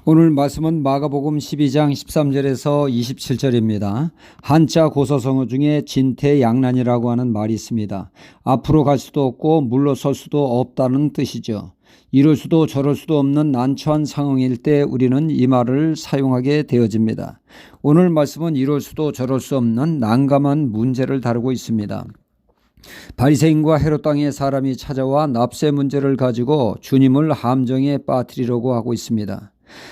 오늘 말씀은 마가복음 12장 13절에서 27절입니다. 한자 고사성어 중에 진퇴양난이라고 하는 말이 있습니다. 앞으로 갈 수도 없고 물러설 수도 없다는 뜻이죠. 이럴 수도 저럴 수도 없는 난처한 상황일 때 우리는 이 말을 사용하게 되어집니다. 오늘 말씀은 이럴 수도 저럴 수 없는 난감한 문제를 다루고 있습니다. 바리새인과 헤롯 땅에 사람이 찾아와 납세 문제를 가지고 주님을 함정에 빠뜨리려고 하고 있습니다.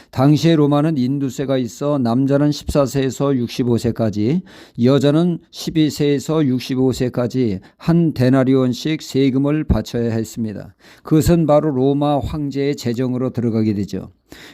당시에 로마는 인두세가 있어 남자는 14세에서 65세까지, 여자는 12세에서 65세까지 한 데나리온씩 세금을 바쳐야 했습니다. 그것은 바로 로마 황제의 재정으로 들어가게 되죠.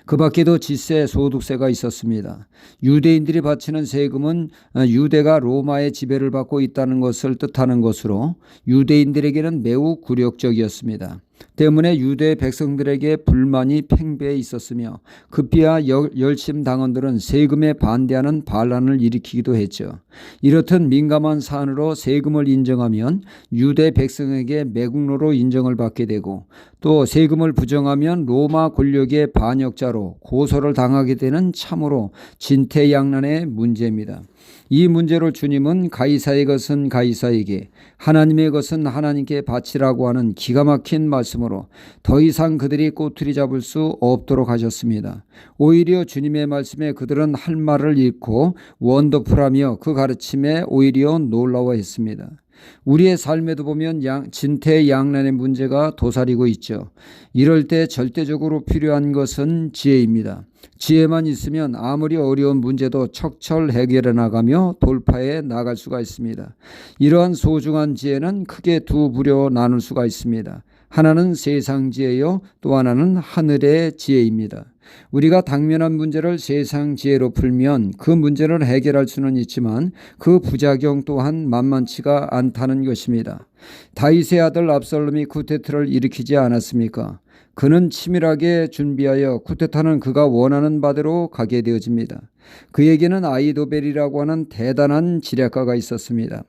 그 밖에도 지세, 소득세가 있었습니다. 유대인들이 바치는 세금은 유대가 로마의 지배를 받고 있다는 것을 뜻하는 것으로 유대인들에게는 매우 굴욕적이었습니다. 때문에 유대 백성들에게 불만이 팽배해 있었으며 급기야 열심 당원들은 세금에 반대하는 반란을 일으키기도 했죠. 이렇듯 민감한 사안으로 세금을 인정하면 유대 백성에게 매국노로 인정을 받게 되고 또 세금을 부정하면 로마 권력의 반역자로 고소를 당하게 되는 참으로 진퇴양난의 문제입니다. 이 문제로 주님은 가이사의 것은 가이사에게, 하나님의 것은 하나님께 바치라고 하는 기가 막힌 말씀으로 더 이상 그들이 꼬투리 잡을 수 없도록 하셨습니다. 오히려 주님의 말씀에 그들은 할 말을 잃고 원더풀하며 그 가르침에 오히려 놀라워했습니다. 우리의 삶에도 보면 진퇴양난의 문제가 도사리고 있죠. 이럴 때 절대적으로 필요한 것은 지혜입니다. 지혜만 있으면 아무리 어려운 문제도 척철 해결해 나가며 돌파해 나갈 수가 있습니다. 이러한 소중한 지혜는 크게 두 부류로 나눌 수가 있습니다. 하나는 세상 지혜요, 또 하나는 하늘의 지혜입니다. 우리가 당면한 문제를 세상 지혜로 풀면 그 문제를 해결할 수는 있지만 그 부작용 또한 만만치가 않다는 것입니다. 다윗의 아들 압살롬이 쿠데타를 일으키지 않았습니까? 그는 치밀하게 준비하여 쿠데타는 그가 원하는 바대로 가게 되어집니다. 그에게는 아히도벨이라고 하는 대단한 지략가가 있었습니다.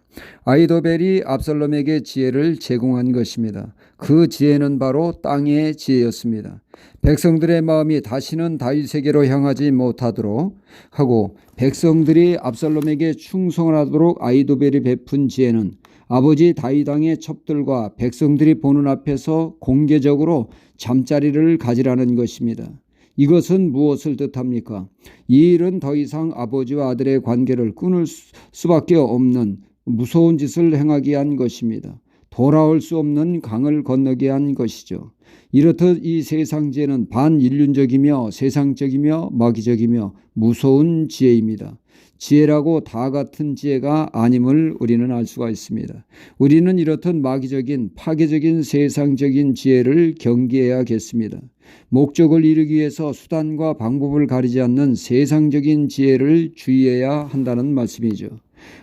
아히도벨이 압살롬에게 지혜를 제공한 것입니다. 그 지혜는 바로 땅의 지혜였습니다. 백성들의 마음이 다시는 다윗에게로 향하지 못하도록 하고 백성들이 압살롬에게 충성을 하도록 아히도벨이 베푼 지혜는 아버지 다윗 왕의 첩들과 백성들이 보는 앞에서 공개적으로 잠자리를 가지라는 것입니다. 이것은 무엇을 뜻합니까? 이 일은 더 이상 아버지와 아들의 관계를 끊을 수밖에 없는 무서운 짓을 행하게 한 것입니다. 돌아올 수 없는 강을 건너게 한 것이죠. 이렇듯 이 세상 지혜는 반인륜적이며 세상적이며 마귀적이며 무서운 지혜입니다. 지혜라고 다 같은 지혜가 아님을 우리는 알 수가 있습니다. 우리는 이렇듯 마귀적인 파괴적인 세상적인 지혜를 경계해야겠습니다. 목적을 이루기 위해서 수단과 방법을 가리지 않는 세상적인 지혜를 주의해야 한다는 말씀이죠.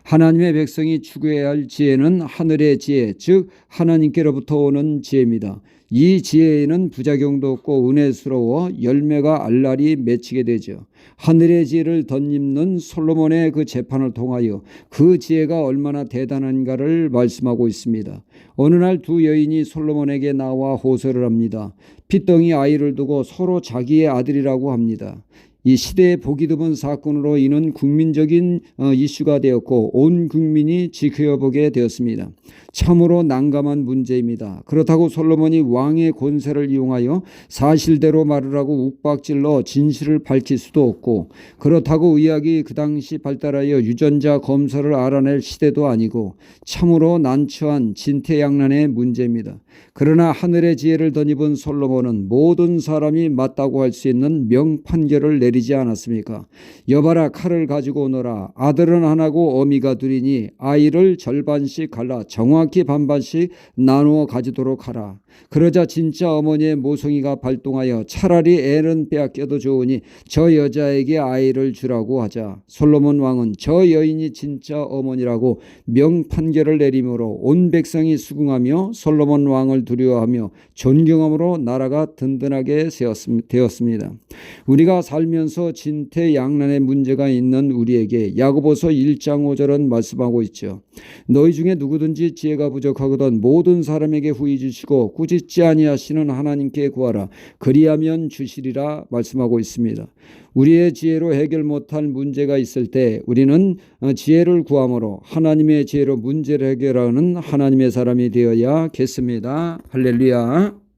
하나님의 백성이 추구해야 할 지혜는 하늘의 지혜, 즉 하나님께로부터 오는 지혜입니다. 이 지혜에는 부작용도 없고 은혜스러워 열매가 알알이 맺히게 되죠. 하늘의 지혜를 덧입는 솔로몬의 그 재판을 통하여 그 지혜가 얼마나 대단한가를 말씀하고 있습니다. 어느 날 두 여인이 솔로몬에게 나와 호소를 합니다. 핏덩이 아이를 두고 서로 자기의 아들이라고 합니다. 이 시대의 보기 드문 사건으로 이는 국민적인 이슈가 되었고 온 국민이 지켜보게 되었습니다. 참으로 난감한 문제입니다. 그렇다고 솔로몬이 왕의 권세를 이용하여 사실대로 말을 하고 욱박질러 진실을 밝힐 수도 없고 그렇다고 의학이 그 당시 발달하여 유전자 검사를 알아낼 시대도 아니고 참으로 난처한 진퇴양난의 문제입니다. 그러나 하늘의 지혜를 덧입은 솔로몬은 모든 사람이 맞다고 할 수 있는 명판결을 내리지 않았습니까? 여봐라, 칼을 가지고 오너라. 아들은 하나고 어미가 둘이니 아이를 절반씩 갈라 정확히 반반씩 나누어 가지도록 하라. 그러자 진짜 어머니의 모성이가 발동하여 차라리 애는 빼앗겨도 좋으니 저 여자에게 아이를 주라고 하자. 솔로몬 왕은 저 여인이 진짜 어머니라고 명판결을 내림으로 온 백성이 수긍하며 솔로몬 왕을 두려워하며 존경함으로 나라가 든든하게 되었습니다. 우리가 살며 살면서 진퇴양난의 문제가 있는 우리에게 야고보서 1장 5절은 말씀하고 있죠. 너희 중에 누구든지 지혜가 부족하거든 모든 사람에게 후히 주시고 꾸짖지 아니하시는 하나님께 구하라. 그리하면 주시리라 말씀하고 있습니다. 우리의 지혜로 해결 못할 문제가 있을 때 우리는 지혜를 구함으로 하나님의 지혜로 문제를 해결하는 하나님의 사람이 되어야겠습니다. 할렐루야.